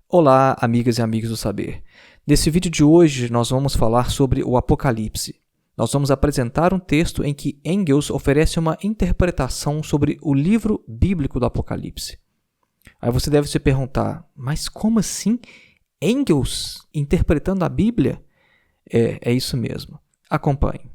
Olá, amigas e amigos do saber. Nesse vídeo de hoje, nós vamos falar sobre o Apocalipse. Nós vamos apresentar um texto em que Engels oferece uma interpretação sobre o livro bíblico do Apocalipse. Aí você deve se perguntar, mas como assim? Engels interpretando a Bíblia? É isso mesmo. Acompanhe.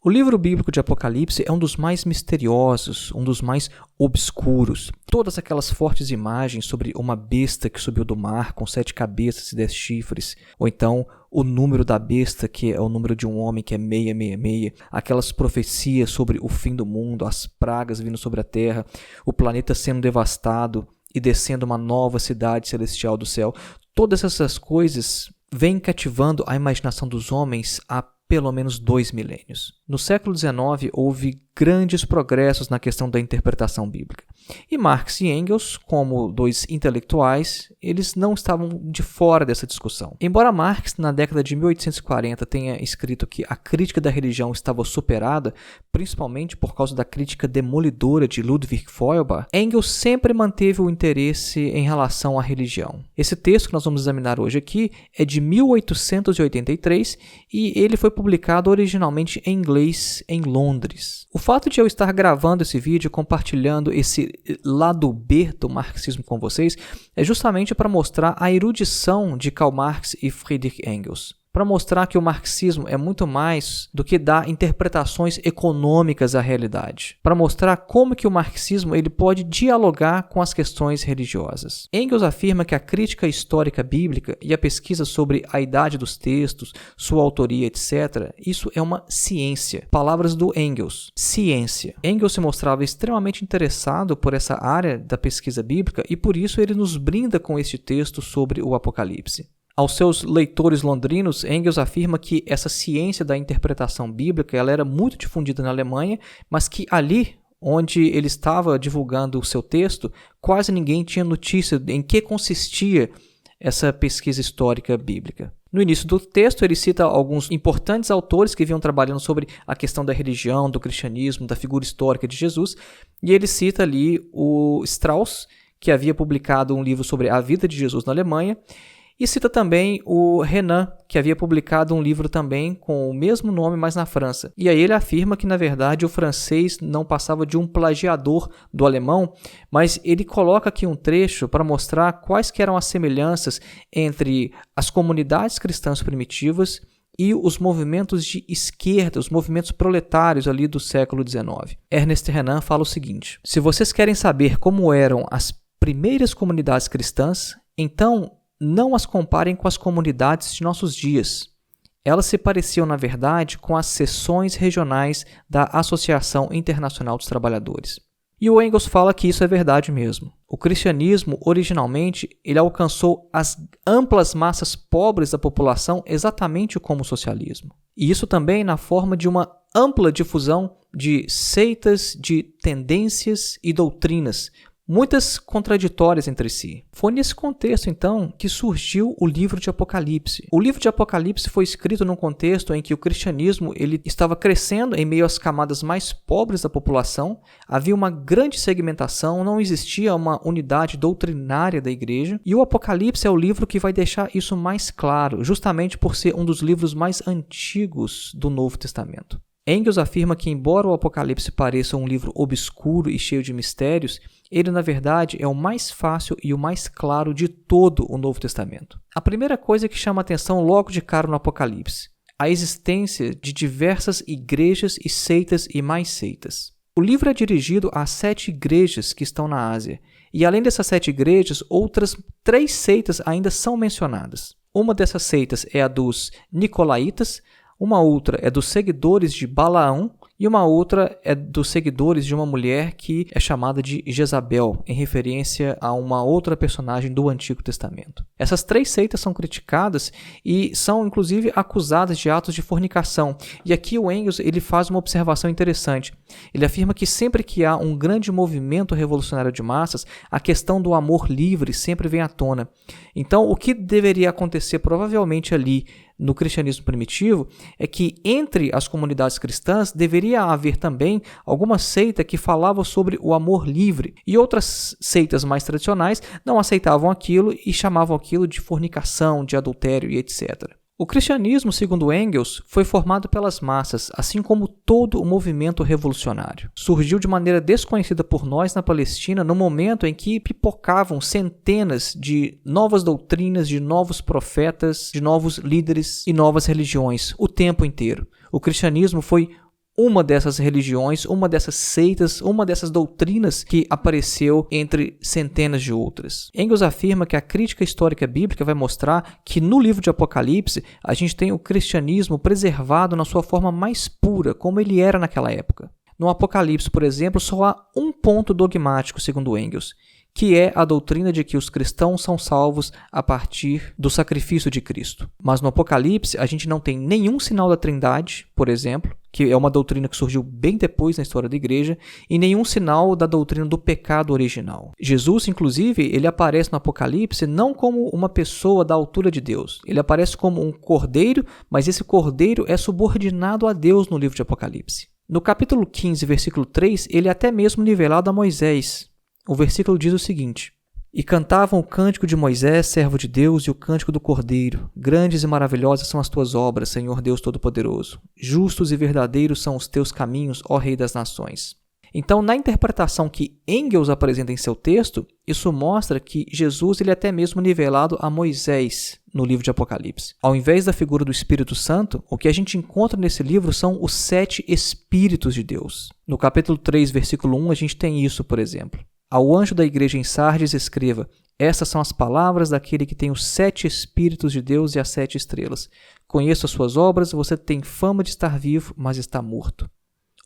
O livro bíblico de Apocalipse é um dos mais misteriosos, um dos mais obscuros. Todas aquelas fortes imagens sobre uma besta que subiu do mar com 7 cabeças e 10 chifres, ou então o número da besta, que é o número de um homem, que é 666, aquelas profecias sobre o fim do mundo, as pragas vindo sobre a terra, o planeta sendo devastado e descendo uma nova cidade celestial do céu. Todas essas coisas vêm cativando a imaginação dos homens há pelo menos 2 milênios. No século XIX, houve grandes progressos na questão da interpretação bíblica. E Marx e Engels, como dois intelectuais, eles não estavam de fora dessa discussão. Embora Marx, na década de 1840, tenha escrito que a crítica da religião estava superada, principalmente por causa da crítica demolidora de Ludwig Feuerbach, Engels sempre manteve o interesse em relação à religião. Esse texto que nós vamos examinar hoje aqui é de 1883 e ele foi publicado originalmente em inglês em Londres. O fato de eu estar gravando esse vídeo, compartilhando esse lado B do marxismo com vocês, é justamente para mostrar a erudição de Karl Marx e Friedrich Engels. Para mostrar que o marxismo é muito mais do que dar interpretações econômicas à realidade. Para mostrar como que o marxismo ele pode dialogar com as questões religiosas. Engels afirma que a crítica histórica bíblica e a pesquisa sobre a idade dos textos, sua autoria, etc., isso é uma ciência. Palavras do Engels, ciência. Engels se mostrava extremamente interessado por essa área da pesquisa bíblica e por isso ele nos brinda com este texto sobre o Apocalipse. Aos seus leitores londrinos, Engels afirma que essa ciência da interpretação bíblica ela era muito difundida na Alemanha, mas que ali, onde ele estava divulgando o seu texto, quase ninguém tinha notícia em que consistia essa pesquisa histórica bíblica. No início do texto, ele cita alguns importantes autores que vinham trabalhando sobre a questão da religião, do cristianismo, da figura histórica de Jesus, e ele cita ali o Strauss, que havia publicado um livro sobre a vida de Jesus na Alemanha, e cita também o Renan, que havia publicado um livro também com o mesmo nome, mas na França. E aí ele afirma que, na verdade, o francês não passava de um plagiador do alemão, mas ele coloca aqui um trecho para mostrar quais que eram as semelhanças entre as comunidades cristãs primitivas e os movimentos de esquerda, os movimentos proletários ali do século XIX. Ernest Renan fala o seguinte: se vocês querem saber como eram as primeiras comunidades cristãs, então não as comparem com as comunidades de nossos dias. Elas se pareciam, na verdade, com as seções regionais da Associação Internacional dos Trabalhadores. E o Engels fala que isso é verdade mesmo. O cristianismo, originalmente, ele alcançou as amplas massas pobres da população exatamente como o socialismo. E isso também na forma de uma ampla difusão de seitas, de tendências e doutrinas, muitas contraditórias entre si. Foi nesse contexto, então, que surgiu o livro de Apocalipse. O livro de Apocalipse foi escrito num contexto em que o cristianismo ele estava crescendo em meio às camadas mais pobres da população, havia uma grande segmentação, não existia uma unidade doutrinária da igreja, e o Apocalipse é o livro que vai deixar isso mais claro, justamente por ser um dos livros mais antigos do Novo Testamento. Engels afirma que, embora o Apocalipse pareça um livro obscuro e cheio de mistérios, ele, na verdade, é o mais fácil e o mais claro de todo o Novo Testamento. A primeira coisa que chama a atenção logo de cara no Apocalipse: a existência de diversas igrejas e seitas e mais seitas. O livro é dirigido a 7 igrejas que estão na Ásia, e além dessas 7 igrejas, outras 3 seitas ainda são mencionadas. Uma dessas seitas é a dos Nicolaítas, uma outra é dos seguidores de Balaão e uma outra é dos seguidores de uma mulher que é chamada de Jezabel, em referência a uma outra personagem do Antigo Testamento. Essas 3 seitas são criticadas e são, inclusive, acusadas de atos de fornicação. E aqui o Engels ele faz uma observação interessante. Ele afirma que sempre que há um grande movimento revolucionário de massas, a questão do amor livre sempre vem à tona. Então, o que deveria acontecer provavelmente ali no cristianismo primitivo é que entre as comunidades cristãs deveria poderia haver também alguma seita que falava sobre o amor livre, e outras seitas mais tradicionais não aceitavam aquilo e chamavam aquilo de fornicação, de adultério e etc. O cristianismo, segundo Engels, foi formado pelas massas, assim como todo o movimento revolucionário. Surgiu de maneira desconhecida por nós na Palestina no momento em que pipocavam centenas de novas doutrinas, de novos profetas, de novos líderes e novas religiões o tempo inteiro. O cristianismo foi uma dessas religiões, uma dessas seitas, uma dessas doutrinas que apareceu entre centenas de outras. Engels afirma que a crítica histórica bíblica vai mostrar que no livro de Apocalipse a gente tem o cristianismo preservado na sua forma mais pura, como ele era naquela época. No Apocalipse, por exemplo, só há um ponto dogmático, segundo Engels, que é a doutrina de que os cristãos são salvos a partir do sacrifício de Cristo. Mas no Apocalipse a gente não tem nenhum sinal da Trindade, por exemplo, que é uma doutrina que surgiu bem depois na história da igreja, e nenhum sinal da doutrina do pecado original. Jesus, inclusive, ele aparece no Apocalipse não como uma pessoa da altura de Deus. Ele aparece como um cordeiro, mas esse cordeiro é subordinado a Deus no livro de Apocalipse. No capítulo 15, versículo 3, ele é até mesmo nivelado a Moisés. O versículo diz o seguinte: E cantavam o cântico de Moisés, servo de Deus, e o cântico do Cordeiro. Grandes e maravilhosas são as tuas obras, Senhor Deus Todo-Poderoso. Justos e verdadeiros são os teus caminhos, ó Rei das Nações. Então, na interpretação que Engels apresenta em seu texto, isso mostra que Jesus ele é até mesmo nivelado a Moisés no livro de Apocalipse. Ao invés da figura do Espírito Santo, o que a gente encontra nesse livro são os 7 Espíritos de Deus. No capítulo 3, versículo 1, a gente tem isso, por exemplo. Ao anjo da igreja em Sardes escreva: Estas são as palavras daquele que tem os 7 Espíritos de Deus e as 7 estrelas. Conheço as suas obras, você tem fama de estar vivo, mas está morto.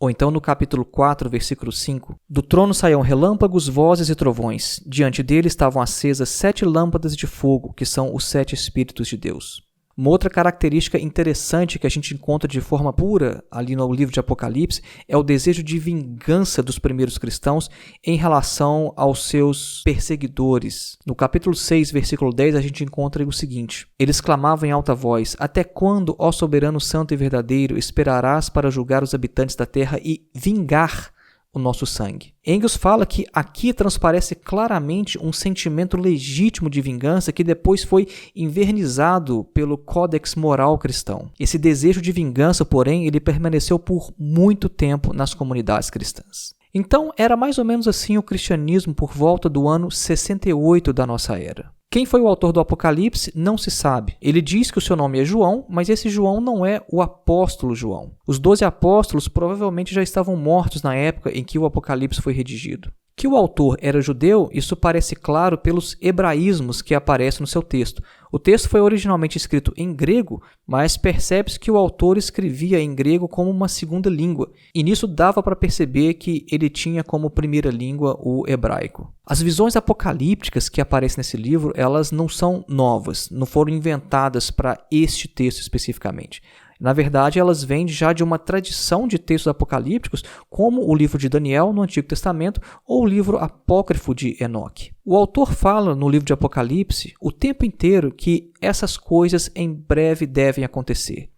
Ou então no capítulo 4, versículo 5, do trono saíam relâmpagos, vozes e trovões. Diante dele estavam acesas 7 lâmpadas de fogo, que são os 7 Espíritos de Deus. Uma outra característica interessante que a gente encontra de forma pura ali no livro de Apocalipse é o desejo de vingança dos primeiros cristãos em relação aos seus perseguidores. No capítulo 6, versículo 10, a gente encontra o seguinte: Eles clamavam em alta voz: Até quando, ó soberano santo e verdadeiro, esperarás para julgar os habitantes da terra e vingar o nosso sangue? Engels fala que aqui transparece claramente um sentimento legítimo de vingança que depois foi invernizado pelo códex moral cristão. Esse desejo de vingança, porém, ele permaneceu por muito tempo nas comunidades cristãs. Então, era mais ou menos assim o cristianismo por volta do ano 68 da nossa era. Quem foi o autor do Apocalipse não se sabe. Ele diz que o seu nome é João, mas esse João não é o apóstolo João. Os 12 apóstolos provavelmente já estavam mortos na época em que o Apocalipse foi redigido. Que o autor era judeu, isso parece claro pelos hebraísmos que aparecem no seu texto. O texto foi originalmente escrito em grego, mas percebe-se que o autor escrevia em grego como uma segunda língua, e nisso dava para perceber que ele tinha como primeira língua o hebraico. As visões apocalípticas que aparecem nesse livro, elas não são novas, não foram inventadas para este texto especificamente. Na verdade, elas vêm já de uma tradição de textos apocalípticos, como o livro de Daniel no Antigo Testamento ou o livro apócrifo de Enoque. O autor fala no livro de Apocalipse o tempo inteiro que essas coisas em breve devem acontecer.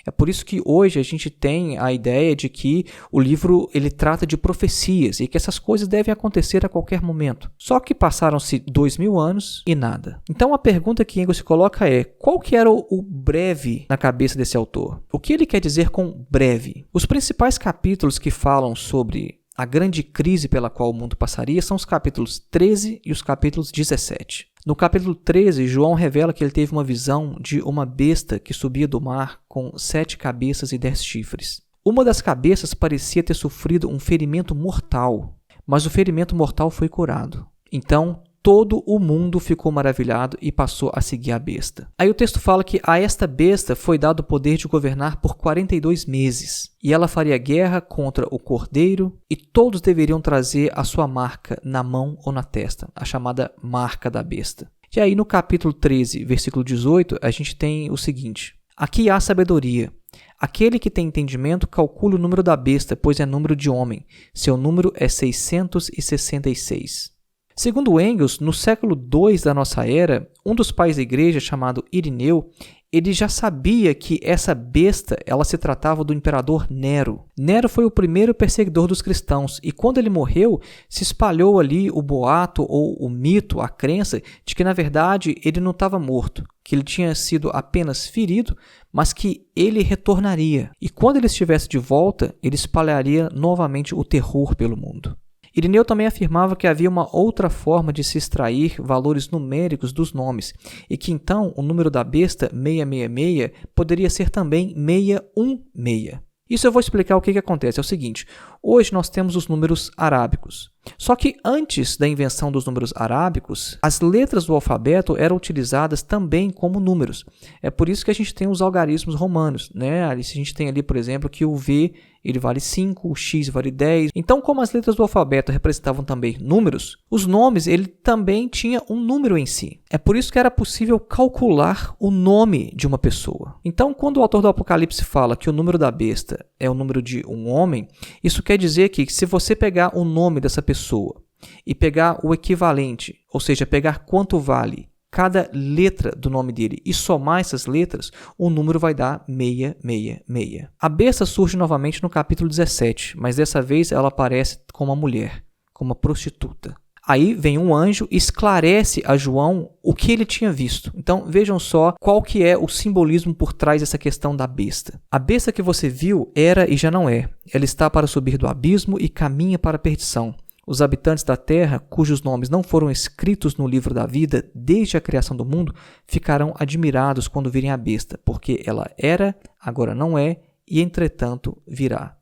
É por isso que hoje a gente tem a ideia de que o livro ele trata de profecias e que essas coisas devem acontecer a qualquer momento. Só que passaram-se 2000 anos e nada. Então a pergunta que Engels se coloca é: qual que era o breve na cabeça desse autor? O que ele quer dizer com breve? Os principais capítulos que falam sobre a grande crise pela qual o mundo passaria são os capítulos 13 e os capítulos 17. No capítulo 13, João revela que ele teve uma visão de uma besta que subia do mar com 7 cabeças e 10 chifres. Uma das cabeças parecia ter sofrido um ferimento mortal, mas o ferimento mortal foi curado. Então, todo o mundo ficou maravilhado e passou a seguir a besta. Aí o texto fala que a esta besta foi dado o poder de governar por 42 meses. E ela faria guerra contra o cordeiro e todos deveriam trazer a sua marca na mão ou na testa, a chamada marca da besta. E aí no capítulo 13, versículo 18, a gente tem o seguinte: Aqui há sabedoria. Aquele que tem entendimento calcule o número da besta, pois é número de homem. Seu número é 666. Segundo Engels, no século II da nossa era, um dos pais da igreja, chamado Irineu, ele já sabia que essa besta, ela se tratava do imperador Nero. Nero foi o primeiro perseguidor dos cristãos e quando ele morreu, se espalhou ali o boato ou o mito, a crença de que na verdade ele não estava morto, que ele tinha sido apenas ferido, mas que ele retornaria. E quando ele estivesse de volta, ele espalharia novamente o terror pelo mundo. Irineu também afirmava que havia uma outra forma de se extrair valores numéricos dos nomes e que então o número da besta 666 poderia ser também 616. Isso eu vou explicar o que acontece. É o seguinte, hoje nós temos os números arábicos. Só que antes da invenção dos números arábicos, as letras do alfabeto eram utilizadas também como números. É por isso que a gente tem os algarismos romanos, né? A gente tem ali, por exemplo, que o V ele vale 5, o X vale 10. Então, como as letras do alfabeto representavam também números, os nomes ele também tinha um número em si. É por isso que era possível calcular o nome de uma pessoa. Então, quando o autor do Apocalipse fala que o número da besta é o número de um homem, isso quer dizer que se você pegar o nome dessa pessoa e pegar o equivalente, ou seja, pegar quanto vale cada letra do nome dele e somar essas letras, o número vai dar 666. A besta surge novamente no capítulo 17, mas dessa vez ela aparece como uma mulher, como uma prostituta. Aí vem um anjo e esclarece a João o que ele tinha visto. Então vejam só qual que é o simbolismo por trás dessa questão da besta. A besta que você viu era e já não é. Ela está para subir do abismo e caminha para a perdição. Os habitantes da terra, cujos nomes não foram escritos no livro da vida desde a criação do mundo, ficarão admirados quando virem a besta, porque ela era, agora não é, e entretanto virá.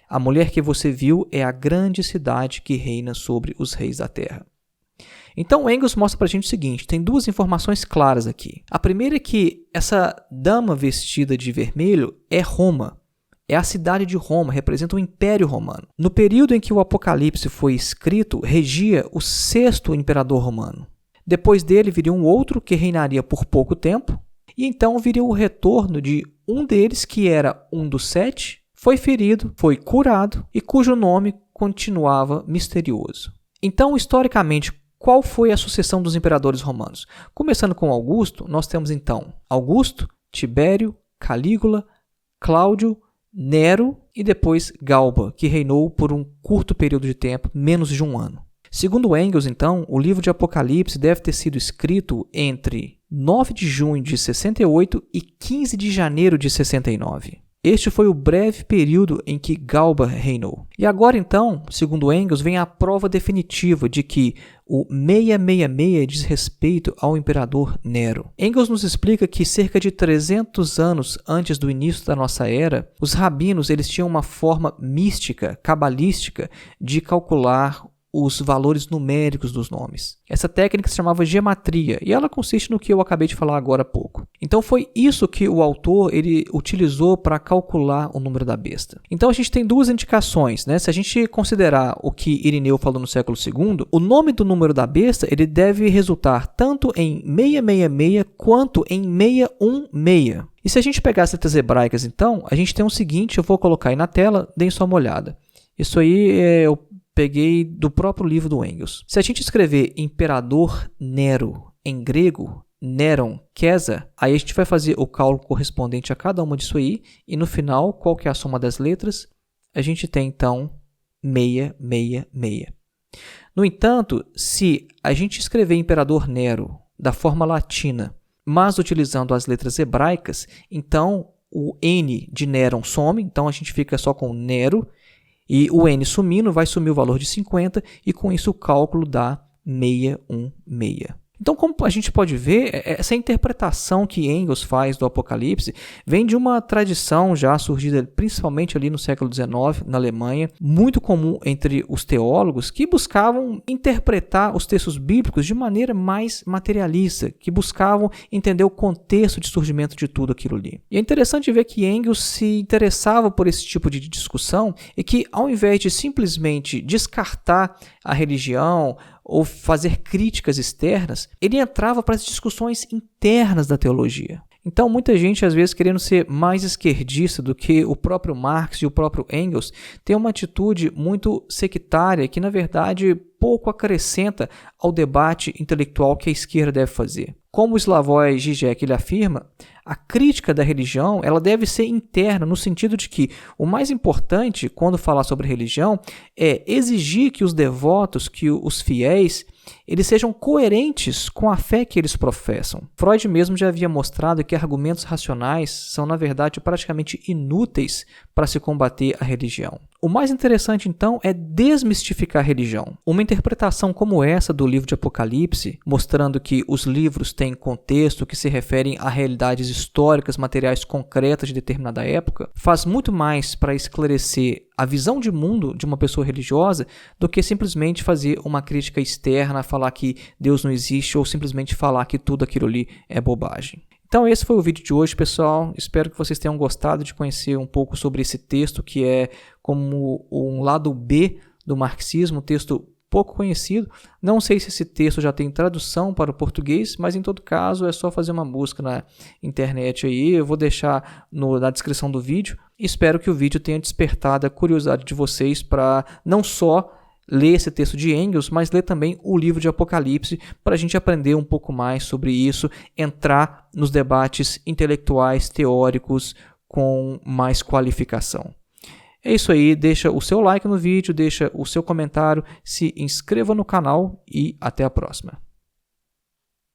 A mulher que você viu é a grande cidade que reina sobre os reis da terra. Então, Engels mostra para a gente o seguinte, tem duas informações claras aqui. A primeira é que essa dama vestida de vermelho é Roma. É a cidade de Roma, representa o Império Romano. No período em que o Apocalipse foi escrito, regia o 6º imperador romano. Depois dele viria um outro que reinaria por pouco tempo, e então viria o retorno de um deles, que era um dos 7, foi ferido, foi curado e cujo nome continuava misterioso. Então, historicamente, qual foi a sucessão dos imperadores romanos? Começando com Augusto, nós temos então Augusto, Tibério, Calígula, Cláudio, Nero e depois Galba, que reinou por um curto período de tempo, menos de um ano. Segundo Engels, então, o livro de Apocalipse deve ter sido escrito entre 9 de junho de 68 e 15 de janeiro de 69. Este foi o breve período em que Galba reinou. E agora, então, segundo Engels, vem a prova definitiva de que o 666 diz respeito ao imperador Nero. Engels nos explica que cerca de 300 anos antes do início da nossa era, os rabinos eles tinham uma forma mística, cabalística, de calcular os valores numéricos dos nomes. Essa técnica se chamava gematria e ela consiste no que eu acabei de falar agora há pouco. Então foi isso que o autor ele utilizou para calcular o número da besta. Então a gente tem duas indicações, né? Se a gente considerar o que Irineu falou no século II, o nome do número da besta ele deve resultar tanto em 666 quanto em 616. E se a gente pegar as letras hebraicas, então, a gente tem o seguinte, eu vou colocar aí na tela, deem só uma olhada. Isso aí eu peguei do próprio livro do Engels. Se a gente escrever Imperador Nero em grego, Neron, César, aí a gente vai fazer o cálculo correspondente a cada uma disso aí, e no final, qual que é a soma das letras? A gente tem, então, 666. No entanto, se a gente escrever Imperador Nero da forma latina, mas utilizando as letras hebraicas, então o N de Neron some, então a gente fica só com Nero, e o N sumindo, vai sumir o valor de 50 e com isso o cálculo dá 616. Então, como a gente pode ver, essa interpretação que Engels faz do Apocalipse vem de uma tradição já surgida principalmente ali no século XIX, na Alemanha, muito comum entre os teólogos que buscavam interpretar os textos bíblicos de maneira mais materialista, que buscavam entender o contexto de surgimento de tudo aquilo ali. E é interessante ver que Engels se interessava por esse tipo de discussão e que, ao invés de simplesmente descartar a religião ou fazer críticas externas, ele entrava para as discussões internas da teologia. Então, muita gente, às vezes, querendo ser mais esquerdista do que o próprio Marx e o próprio Engels, tem uma atitude muito sectária que, na verdade, pouco acrescenta ao debate intelectual que a esquerda deve fazer. Como o Slavoj Žižek ele afirma, a crítica da religião ela deve ser interna, no sentido de que o mais importante, quando falar sobre religião, é exigir que os devotos, que os fiéis, eles sejam coerentes com a fé que eles professam. Freud mesmo já havia mostrado que argumentos racionais são, na verdade, praticamente inúteis para se combater a religião. O mais interessante, então, é desmistificar a religião. Uma interpretação como essa do livro de Apocalipse, mostrando que os livros têm contexto que se referem a realidades históricas, materiais concretas de determinada época, faz muito mais para esclarecer a visão de mundo de uma pessoa religiosa do que simplesmente fazer uma crítica externa, falar que Deus não existe ou simplesmente falar que tudo aquilo ali é bobagem. Então esse foi o vídeo de hoje, pessoal. Espero que vocês tenham gostado de conhecer um pouco sobre esse texto, que é como um lado B do marxismo, um texto pouco conhecido. Não sei se esse texto já tem tradução para o português, mas em todo caso é só fazer uma busca na internet aí. Eu vou deixar na descrição do vídeo. Espero que o vídeo tenha despertado a curiosidade de vocês para não só ler esse texto de Engels, mas ler também o livro de Apocalipse, para a gente aprender um pouco mais sobre isso, entrar nos debates intelectuais, teóricos, com mais qualificação. É isso aí, deixa o seu like no vídeo, deixa o seu comentário, se inscreva no canal e até a próxima.